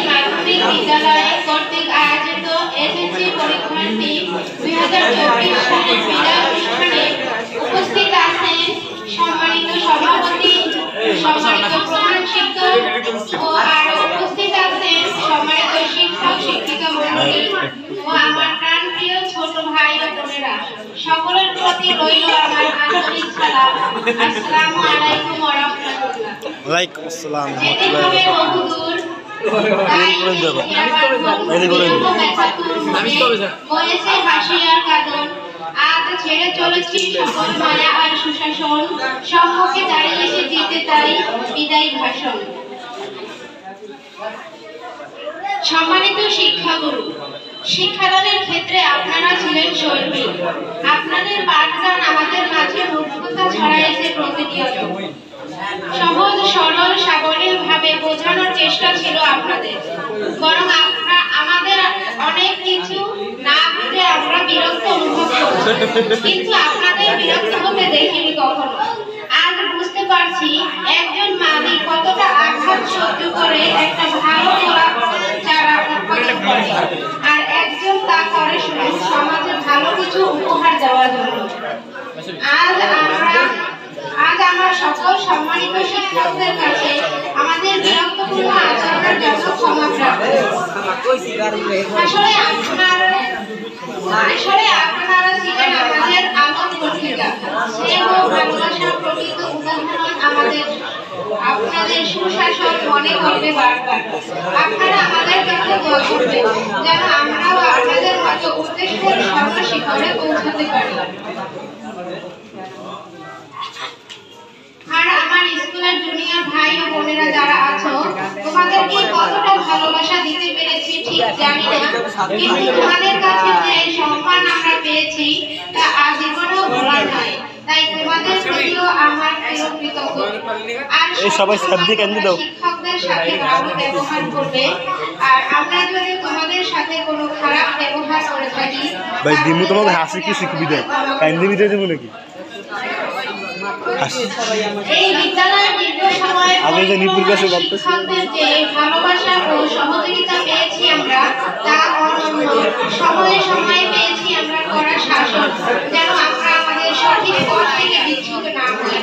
মাধ্যমিক বিদ্যালয় কর্তৃক আয়োজিত এসএসসি পরীক্ষার্থী 2024 সালের বিদায় অনুষ্ঠানে উপস্থিত আছেন সম্মানিত সভাপতি, সম্মানিত প্রধান শিক্ষক ও আরো উপস্থিত আছেন সম্মানিত শিক্ষক শিক্ষিকা মণ্ডলী ও আমার প্রাণপ্রিয় ছোট ভাই ও বোনেরা। সকলের প্রতি রইল আমার আন্তরিক সালাম। আসসালামু আলাইকুম ওয়া রাহমাতুল্লাহ। ওয়ালাইকুম আসসালাম। আজ ছেড়ে চলেছি সকল মায়া আর সুশাসন, সম্মুখে দাঁড়িয়েছে দিতে তাই বিদায়ী ভাষণ। সম্মানিত শিক্ষাগুরু, শিক্ষাদানের ক্ষেত্রে আপনারা ছিলেন শৈল্পী। আপনাদের পাঠদান আমাদের মাঝে মুগ্ধতা ছড়াইছে প্রতিনিয়ত। সহজ সরল সাবলীল ভাবে বোঝানোর চেষ্টা ছিল আপনাদের, বরং আমাদের অনেক কিছু না বুঝে আমরা বিরক্ত অনুভব করছি, কিন্তু আপনাদের বিরক্ত হতে দেখিনি কখনো। আজ বুঝতে পারছি একজন মালি কতটা আঘাত সহ্য করে একটা ভালো গোলাপ চারা উৎপাদন করে, আর একজন তা করে শুধু সমাজে ভালো কিছু উপহার দেওয়ার জন্য। আজ আমার সকল সম্মানিত শিক্ষকদের কাছে আমাদের বিরক্তপূর্ণ আচরণের জন্য ক্ষমা প্রার্থনা। আসলে আপনারা ছিলেন আমাদের আলোক পত্রিকা, স্নেহ ভালোবাসার প্রকৃত উদাহরণ। আপনাদের সুশাসন মনে করবে বারবার। আপনারা আমাদের কাছে দোয়া করবেন যেন আমরাও আপনাদের মতো উদ্দেশ্যের সর্বশিখরে পৌঁছাতে পারি। আর আমার স্কুলের জুনিয়র ভাই ও বোনেরা যারা আছো, তোমাদেরকে কতটা ভালোবাসা দিতে পেরেছি ঠিক জানি না, কিন্তু তোমাদের কাছে যে সম্মান আমরা পেয়েছি তা আজীবনও ভোলার নয়। তাই তোমাদের প্রতিও আমার কৃতজ্ঞ। আর সবাই শিক্ষকদের সাথে ভালো ব্যবহার করবে। আর আমরা যদি তোমাদের সাথে কোনো খারাপ ব্যবহার করে থাকি, ভাই দিমু তোমাকে হাসি কি শিখবি দে, কাইন্দি ভিডিও দেব নাকি? এই বিদ্যালয়ের দীর্ঘ সময় শিক্ষকদের যে ভালোবাসা ও সহযোগিতা পেয়েছি আমরা, তা অনন্য। সময়ে সময়ে পেয়েছি আমরা কড়া শাসন, যেন আমরা আমাদের সঠিক পথ থেকে বিচ্যুত না হই।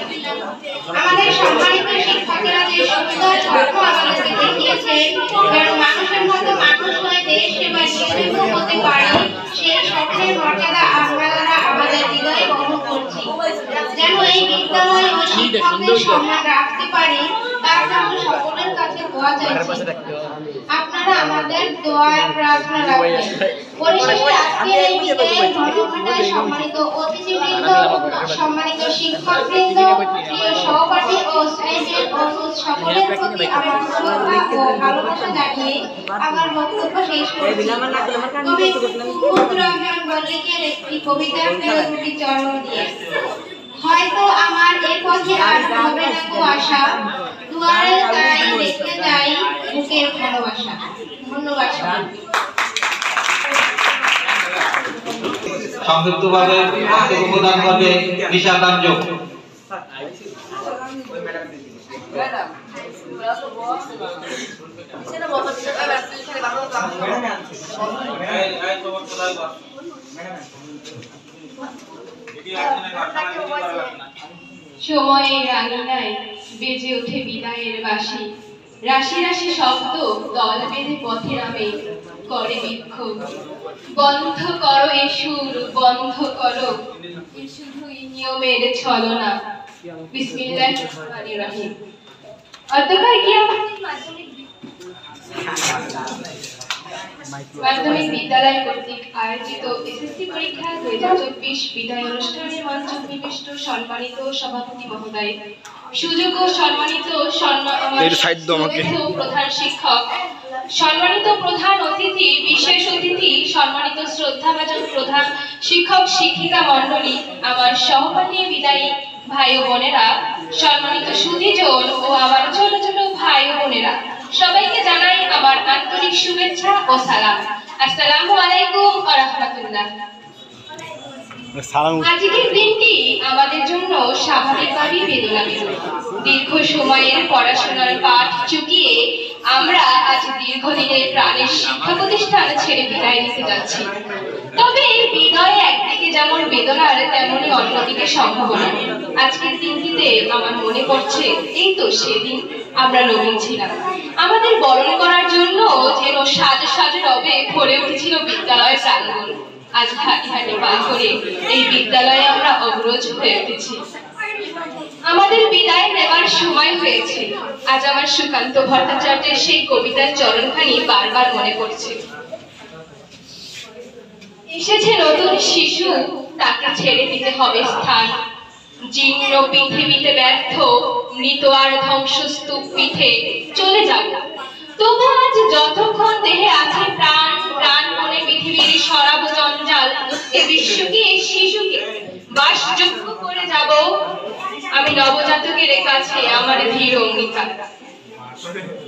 আমাদের সম্মানিত শিক্ষকেরা যে সুন্দর স্বপ্ন আমাদেরকে দেখিয়েছেন, যেন মানুষের মতো মানুষ হয়ে দেশ সেবা নিয়োজিত হতে পারি, সেই স্বপ্নের মর্যাদা আমরা আমাদের হৃদয়ে বহন করছি। যেন এই বিদ্যালয় ও শিক্ষকদের সম্মান রাখতে পারি, তার জন্য সকলের কাছে দোয়া চাইছি। আপনারা আমাদের দোয়ায় প্রার্থনা রাখবেন। পরিশেষে আজকের এই বিদায়ের ঘটনায় সম্মানিত অতিথিবৃন্দ, সম্মানিত শিক্ষকবৃন্দ, প্রিয় সহপাঠী ও স্নেহের অনুজ সকলের প্রতি আমার শ্রদ্ধা ও ভালোবাসা জানিয়ে আমার বক্তব্য শেষ করছি। কবি কুমুদরঞ্জন মল্লিকের একটি কবিতার প্রিয় দুটি চরণ দিয়ে। হয়তো আমার এ পথে আর হবে না তো আশা, দুয়ারে তাই দেখতে চাই বুকের ভালোবাসা। ধন্যবাদ। সংক্ষিপ্তভাবে বক্তব্য প্রদান করবে নিশা কাঞ্জক। সময়ের আঙিনায় বেজে ওঠে বিদায়ের বাঁশি, রাশি রাশি শব্দ দল বেঁধে পথে নামে করে বিক্ষোভ। বন্ধ করো এ সুর, বন্ধ করো এ শুধুই নিয়মের ছলনা। বিসমিল্লাহির রহমানির রহিম। অতঃপর কি আমাদের মাধ্যমিক বিদ্যালয় কর্তৃক আয়োজিত এসএসসি পরীক্ষা 2024 বিদায় অনুষ্ঠানের মঞ্চ নিবিষ্ট সম্মানিত সভাপতি মহোদয়, সুযোগ্য সম্মানিত প্রধান শিক্ষক, সম্মানিত প্রধান অতিথি, বিশেষ অতিথি, সম্মানিত শ্রদ্ধাভাজন প্রধান শিক্ষক শিক্ষিকা মণ্ডলী, আমার সহপাঠী বিদায়ী ভাই ও বোনেরা, সম্মানিত সুধীজন ও আমার ছোট ছোট ভাই ও বোনেরা, সবাইকে জানাই আমার আন্তরিক শুভেচ্ছা ও সালাম। আসসালামু আলাইকুম ওয়া রাহমাতুল্লাহ। আজকের দিনটি আমাদের জন্য স্বাভাবিকভাবেই বেদনাবিধ। দীর্ঘ সময়ের পড়াশোনার পাঠ চুকিয়ে আমরা আজ দীর্ঘদিনের প্রাণের শিক্ষা প্রতিষ্ঠান ছেড়ে বিদায় নিতে যাচ্ছি। তবে এই বিদায় একদিকে যেমন বেদনার, তেমনি অন্যদিকে সম্ভাবনা। আজকের দিনটিতে আমার মনে পড়ছে, এই তো সেদিন আমরা নবীন ছিলাম। আমাদের বরণ করার জন্য যেন সাজে সাজে রবে ভরে উঠেছিল বিদ্যালয়ের প্রাঙ্গণ। আজ হাঁটি হাঁটি পা করে এই বিদ্যালয়ে আমরা অগ্রজ হয়ে উঠেছি। আমাদের বিদায় নেবার সময় হয়েছে। আজ আমার সুকান্ত ভট্টাচার্যের সেই কবিতার চরণখানি বারবার মনে পড়ছে। এসেছে নতুন শিশু, তাকে ছেড়ে দিতে হবে স্থান। জীর্ণ পৃথিবীতে ব্যর্থ, মৃত আর ধ্বংসস্তূপ পিঠে চলে যাব। তবু আজ যতক্ষণ দেহে আছে প্রাণ, প্রাণ মনে পৃথিবীর সরাব জঞ্জাল, এ বিশ্বকে, এই শিশুকে বাসযোগ্য করে যাব আমি নবজাতকের কাছে আমার ধীর অঙ্গীকার।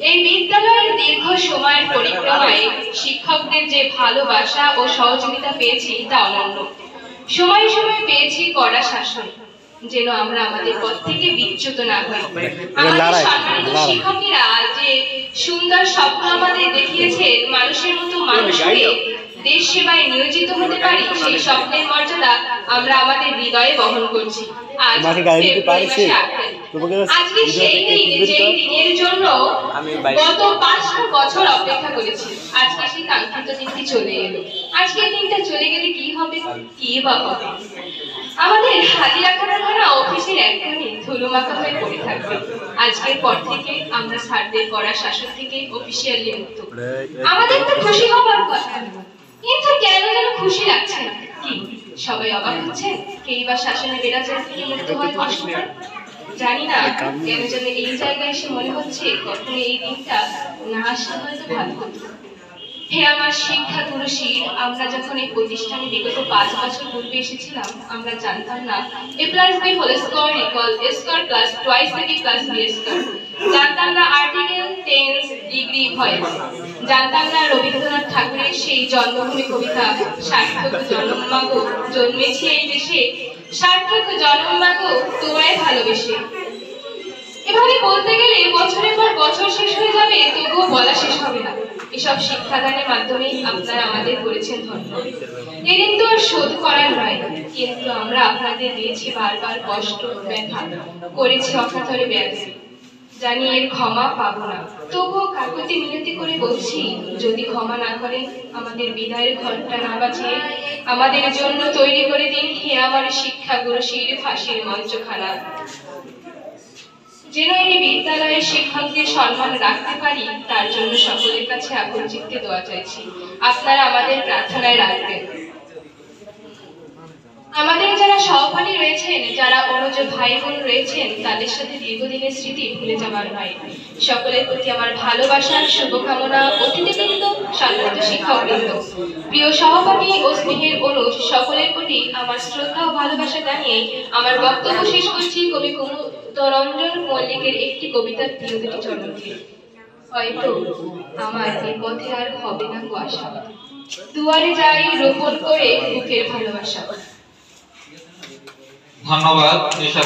এই বিদ্যালয়ের দীর্ঘ সময়ের পরিক্রমায় শিক্ষকদের যে ভালোবাসা ও সহযোগিতা পেয়েছি তা অনন্য। সময়ে সময়ে পেয়েছি কড়া শাসন, যেন আমরা আমাদের পথ থেকে বিচ্যুত না হই। আমাদের সম্মানিত শিক্ষকেরা যে সুন্দর স্বপ্ন আমাদের দেখিয়েছেন, মানুষের মতো মানুষ হয়ে দেশ সেবায় নিয়োজিত হতে পারি, সেই স্বপ্নের মর্যাদা আমরা আমাদের হৃদয়ে বহন করছি। আজকে সেই দিন, যেই দিনের জন্য গত 5টা বছর অপেক্ষা করেছি। আজকে সেই কাঙ্ক্ষিত দিনটি চলে এলো। আজকের দিনটা চলে গেলে কি হবে, কি বা হবে? আমাদের হাজিরাখানা অফিসের এক কোণে ধুলোমাখা হয়ে পড়ে থাকবে। আজকের পর থেকে আমরা স্যারদের কড়া শাসন থেকে অফিসিয়ালি মুক্ত। আমাদের তো খুশি হবার কথা, কিন্তু কেন যেন খুশি লাগছে না। কি সবাই অবাক হচ্ছেন? কেই বা শাসনে বেড়াচাল থেকে মুক্ত হয় কষ্ট পায়? জানি না কেন যেন এই জায়গায় এসে মনে হচ্ছে কখনো এই দিনটা না আসলে হয়তো ভালো হতো। হে আমার শিক্ষা গুরুশির, আমরা যখন এই প্রতিষ্ঠানে বিগত 5 বছর পূর্বে এসেছিলাম, আমরা জানতাম না a plus b whole square equal a square plus twice a b plus b square। জানতাম না আর্টিকেল, টেন্স, ডিগ্রি, ভয়েস। জানতাম না রবীন্দ্রনাথ ঠাকুরের সেই জন্মভূমি কবিতা, সার্থক জন্ম মাগো জন্মেছি এই দেশে, সার্থক জন্ম মাগো তোমায় ভালোবেসে। এভাবে বলতে গেলে বছরের পর বছর শেষ হয়ে যাবে, তবুও বলা শেষ হবে না। এসব শিক্ষাদানের মাধ্যমেই আপনারা আমাদের করেছেন ধন্য। এদিন তো আর শোধ করার নয়, কিন্তু আমরা আপনাদের দিয়েছি বারবার কষ্ট, ব্যথা, করেছি অকাতরে বেয়াদবি। জানি এর ক্ষমা পাবো না, তবুও কাকুতি মিনতি করে বলছি, যদি ক্ষমা না করেন, আমাদের বিদায়ের ঘন্টা না বাজিয়ে আমাদের জন্য তৈরি করে দিন হে আমার শিক্ষা গুরুশির ফাঁসির মঞ্চখানা। যেন এই বিদ্যালয়ের শিক্ষকদের সম্মান রাখতে পারি, তার জন্য সকলের কাছে আকুল চিত্তে দোয়া চাইছি। আপনারা আমাদের প্রার্থনায় রাখবেন। আমাদের যারা সহপাঠী রয়েছেন, যারা অনুজ ভাই বোন রয়েছেন, তাদের সাথে দীর্ঘদিনের স্মৃতি ভুলে যাবার নয়। সকলের প্রতি আমার ভালোবাসার শুভকামনা। অতিথিবৃন্দ, সম্মানিত শিক্ষকবৃন্দ, প্রিয় সহপাঠী ও স্নেহের অনুজ, সকলের প্রতি আমার শ্রদ্ধা ও ভালোবাসা জানিয়ে আমার বক্তব্য শেষ করছি কবি কুমুদরঞ্জন মল্লিকের একটি কবিতার প্রিয় দুটি চরণ দিয়ে। হয়তো আমার এই পথে আর হবে না কুয়াশা, দুয়ারে যাই রোপণ করে বুকের ভালোবাসা। ধন্যবাদ নিশা।